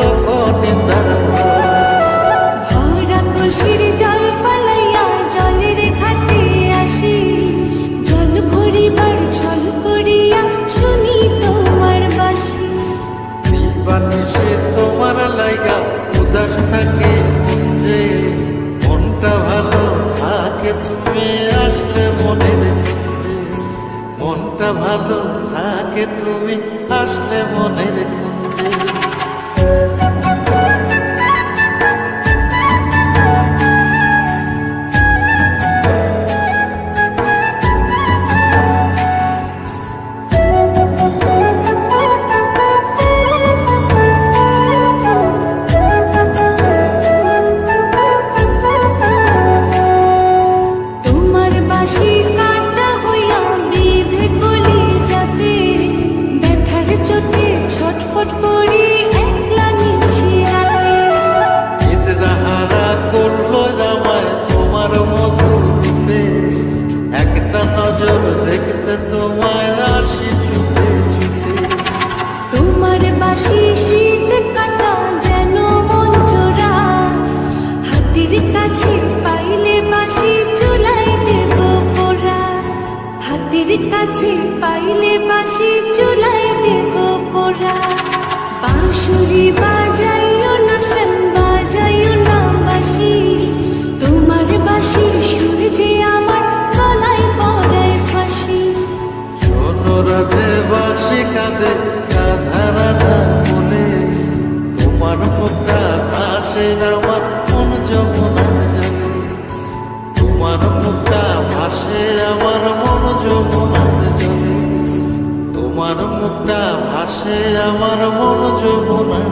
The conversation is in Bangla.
লক্ষ নিন্দার ভরা কলসির জল ফলাইয়া জলের ঘাটে আসি, জল ভরিবার ছল করিয়া শুনি তোমার বাঁশি। দিবানিশি তোমার লাইগা উদাস থাকে মন যে, মনটা ভালো থাকে তুমি আসলে মনের কুঞ্জে, মনটা ভালো থাকে তুমি আসলে মনের কুঞ্জে। তোমার বাঁশি কাটা হইয়া বিধে কলি যাতে, ব্যথার চোটে ছটফট করি একলা নিশি রাতে। নিদ্রাহারা করলো জামায় তোমার মধু রূপে, একটা নজর দেখতে তোমায় আসি ছুটে ছুটে। তোমার বাঁশি শীত কাটা যেন মন জোড়া, হাতির কাছে পাইলে বাঁশি চুলাই দেব পোড়া। হাতির কাছে পাইলে বাঁশি চুলাই দেব পোড়া। বাঁশুরি বাজাইও না শান, বাজাইও না বাঁশি, তোমার বাঁশি সুর যে আমার গলায় পড়ায় ফাঁসি। শোনো রাধে বাঁশি কাঁদে রাধা রাধা বলে, তোমার মুখটা ভাসে আমার মন যমুনার জলে, তোমার মুখটা ভাসে আমার মন যমুনার জলে, তোমার মুখটা ভাসে আমার মন যমুনার